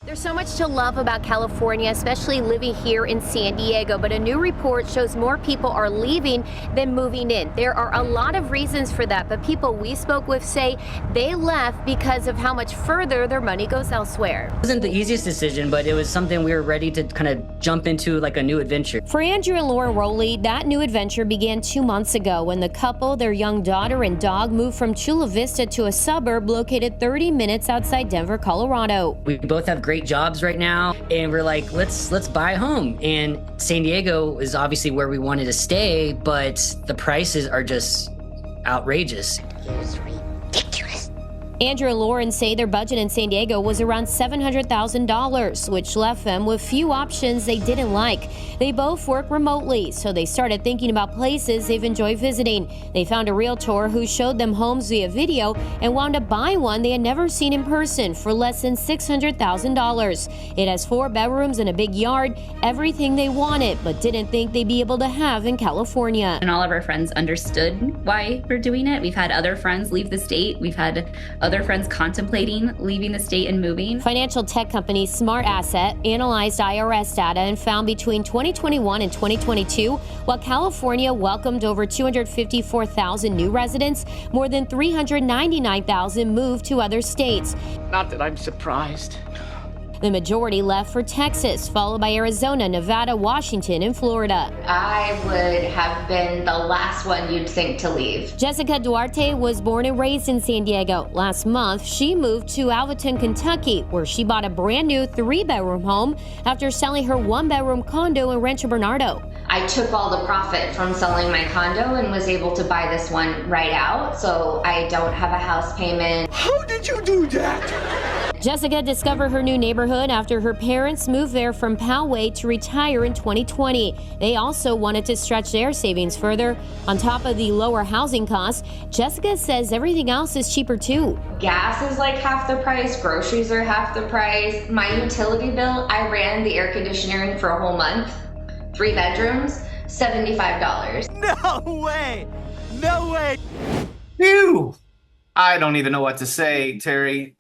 There's so much to love about California, especially living here in San Diego, but a new report shows more people are leaving than moving in. There are a lot of reasons for that, but people we spoke with say they left because of how much further their money goes elsewhere. It wasn't the easiest decision, but it was something we were ready to kind of jump into, like a new adventure. For Andrew and Laura Rowley, that new adventure began 2 months ago when the couple, their young daughter and dog, moved from Chula Vista to a suburb located 30 minutes outside Denver, Colorado. We both have great jobs right now, and we're like, let's buy a home. And San Diego is obviously where we wanted to stay, but the prices are just outrageous. Andrew and Lauren say their budget in San Diego was around $700,000, which left them with few options they didn't like. They both work remotely, so they started thinking about places they've enjoyed visiting. They found a realtor who showed them homes via video and wound up buying one they had never seen in person for less than $600,000. It has 4 bedrooms and a big yard, everything they wanted, but didn't think they'd be able to have in California. And all of our friends understood why we're doing it. We've had other friends leave the state. We've had other friends contemplating leaving the state and moving. Financial tech company Smart Asset analyzed IRS data and found between 2021 and 2022, while California welcomed over 254,000 new residents, more than 399,000 moved to other states. Not that I'm surprised. The majority left for Texas, followed by Arizona, Nevada, Washington, and Florida. I would have been the last one you'd think to leave. Jessica Duarte was born and raised in San Diego. Last month, she moved to Alvaton, Kentucky, where she bought a brand new 3-bedroom home after selling her 1-bedroom condo in Rancho Bernardo. I took all the profit from selling my condo and was able to buy this one right out, so I don't have a house payment. How did you do that? Jessica discovered her new neighborhood after her parents moved there from Poway to retire in 2020. They also wanted to stretch their savings further. On top of the lower housing costs, Jessica says everything else is cheaper too. Gas is like half the price, groceries are half the price. My utility bill, I ran the air conditioning for a whole month. 3 bedrooms, $75. No way! No way! Phew! I don't even know what to say, Terry.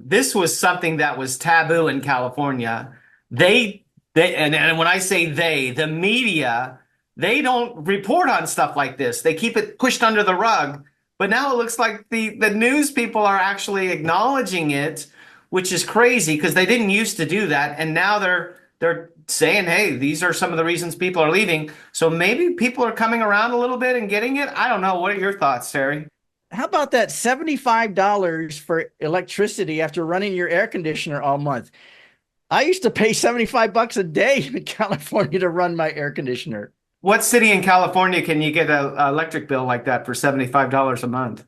This was something that was taboo in California. And when I say they, the media, they don't report on stuff like this. They keep it pushed under the rug. But now it looks like the news people are actually acknowledging it, which is crazy because they didn't used to do that. And now they're saying, hey, these are some of the reasons people are leaving. So maybe people are coming around a little bit and getting it. I don't know. What are your thoughts, Terry? How about that $75 for electricity after running your air conditioner all month? I used to pay $75 a day in California to run my air conditioner. What city in California can you get an electric bill like that for $75 a month?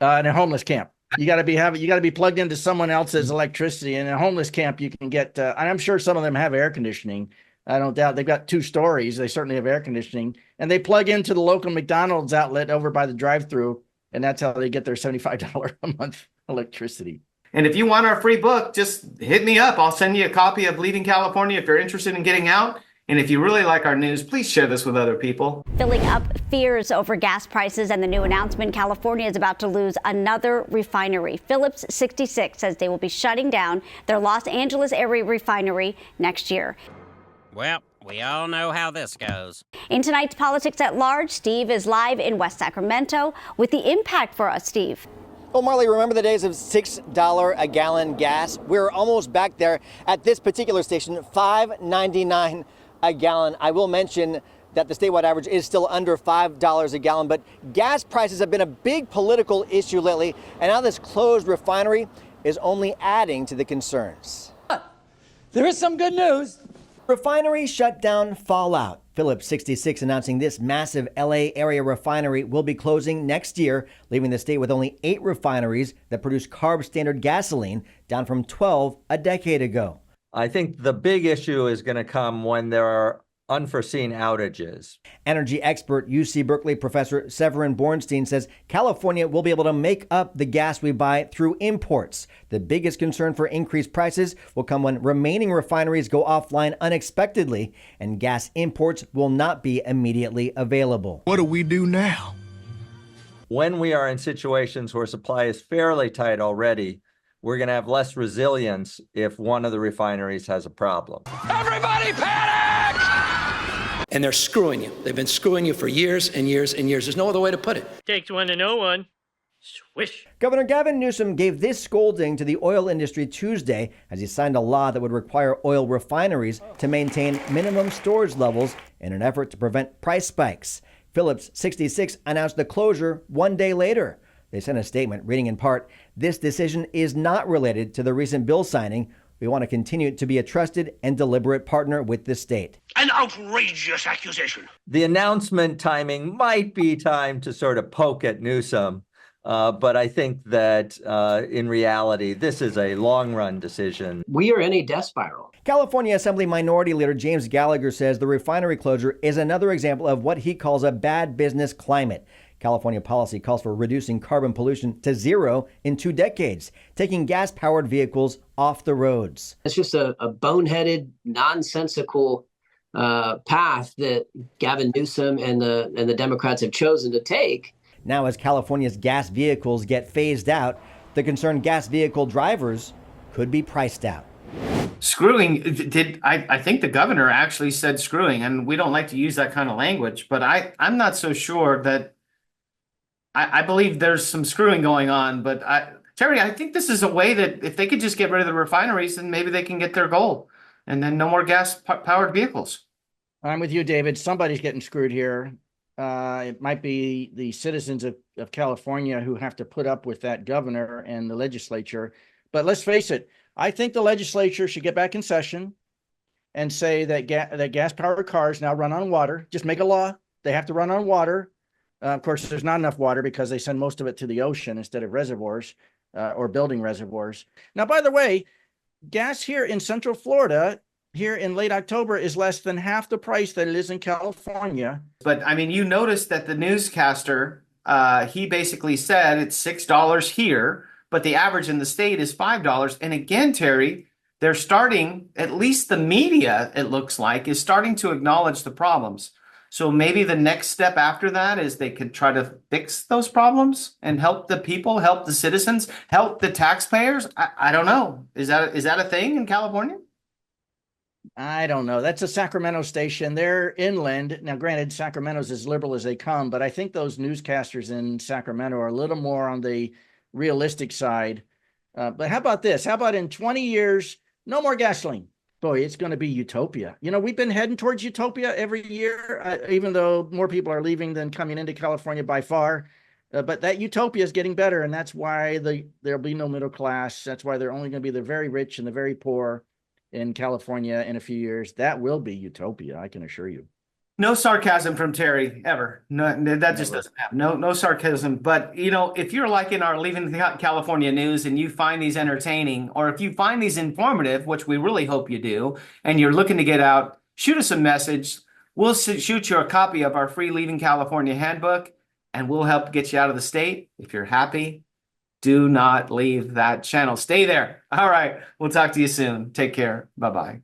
In a homeless camp. You got to be plugged into someone else's electricity. In a homeless camp, you can get, and I'm sure some of them have air conditioning. I don't doubt they've got 2 stories. They certainly have air conditioning, and they plug into the local McDonald's outlet over by the drive-through, and that's how they get their $75 a month electricity. And if you want our free book, just hit me up. I'll send you a copy of Leaving California if you're interested in getting out. And if you really like our news, please share this with other people. Filling up fears over gas prices and the new announcement, California is about to lose another refinery. Phillips 66 says they will be shutting down their Los Angeles area refinery next year. Well, we all know how this goes. In tonight's Politics at Large, Steve is live in West Sacramento with the impact for us, Steve. Well, Marley, remember the days of $6 a gallon gas? We're almost back there at this particular station, $5.99 a gallon. I will mention that the statewide average is still under $5 a gallon, but gas prices have been a big political issue lately, and now this closed refinery is only adding to the concerns. There is some good news. Refinery shutdown fallout. Phillips 66 announcing this massive LA area refinery will be closing next year, leaving the state with only 8 refineries that produce carb standard gasoline, down from 12 a decade ago. I think the big issue is going to come when there are unforeseen outages. Energy expert UC Berkeley professor Severin Bornstein says California will be able to make up the gas we buy through imports. The biggest concern for increased prices will come when remaining refineries go offline unexpectedly and gas imports will not be immediately available. What do we do now? When we are in situations where supply is fairly tight already, we're going to have less resilience if one of the refineries has a problem. Everybody panic! And they're screwing you. They've been screwing you for years and years and years. There's no other way to put it. Takes one to know one. Swish. Governor Gavin Newsom gave this scolding to the oil industry Tuesday as he signed a law that would require oil refineries to maintain minimum storage levels in an effort to prevent price spikes. Phillips 66 announced the closure one day later. They sent a statement reading in part, "This decision is not related to the recent bill signing. We want to continue to be a trusted and deliberate partner with the state." An outrageous accusation. The announcement timing might be time to sort of poke at Newsom. But I think that in reality, this is a long-run decision. We are in a death spiral. California Assembly Minority Leader James Gallagher says the refinery closure is another example of what he calls a bad business climate. California policy calls for reducing carbon pollution to zero in 2 decades, taking gas-powered vehicles off the roads. It's just a boneheaded, nonsensical path that Gavin Newsom and the Democrats have chosen to take. Now, as California's gas vehicles get phased out, the concerned gas vehicle drivers could be priced out. Screwing, I think the governor actually said screwing, and we don't like to use that kind of language, but I'm not so sure that I believe there's some screwing going on. But Terry, I think this is a way that if they could just get rid of the refineries, then maybe they can get their goal, and then no more gas-powered vehicles. I'm with you, David. Somebody's getting screwed here. It might be the citizens of California who have to put up with that governor and the legislature. But let's face it, I think the legislature should get back in session and say that gas-powered cars now run on water. Just make a law. They have to run on water. Of course, there's not enough water because they send most of it to the ocean instead of reservoirs or building reservoirs. Now, by the way, gas here in Central Florida here in late October is less than half the price that it is in California. But I mean, you noticed that the newscaster, he basically said it's $6 here, but the average in the state is $5. And again, Terry, they're starting, at least the media, it looks like, is starting to acknowledge the problems. So maybe the next step after that is they could try to fix those problems and help the people, help the citizens, help the taxpayers. I don't know. Is that a thing in California? I don't know. That's a Sacramento station. They're inland. Now, granted, Sacramento's as liberal as they come, but I think those newscasters in Sacramento are a little more on the realistic side. But how about this? How about in 20 years, no more gasoline? Boy, it's going to be utopia. You know, we've been heading towards utopia every year, even though more people are leaving than coming into California by far. But that utopia is getting better, and that's why there'll be no middle class. That's why they're only going to be the very rich and the very poor in California in a few years. That will be utopia, I can assure you. No sarcasm from Terry, ever. No, that just doesn't happen. No sarcasm. But, you know, if you're liking our Leaving California news and you find these entertaining, or if you find these informative, which we really hope you do, and you're looking to get out, shoot us a message. We'll shoot you a copy of our free Leaving California handbook, and we'll help get you out of the state. If you're happy, do not leave that channel. Stay there. All right. We'll talk to you soon. Take care. Bye-bye.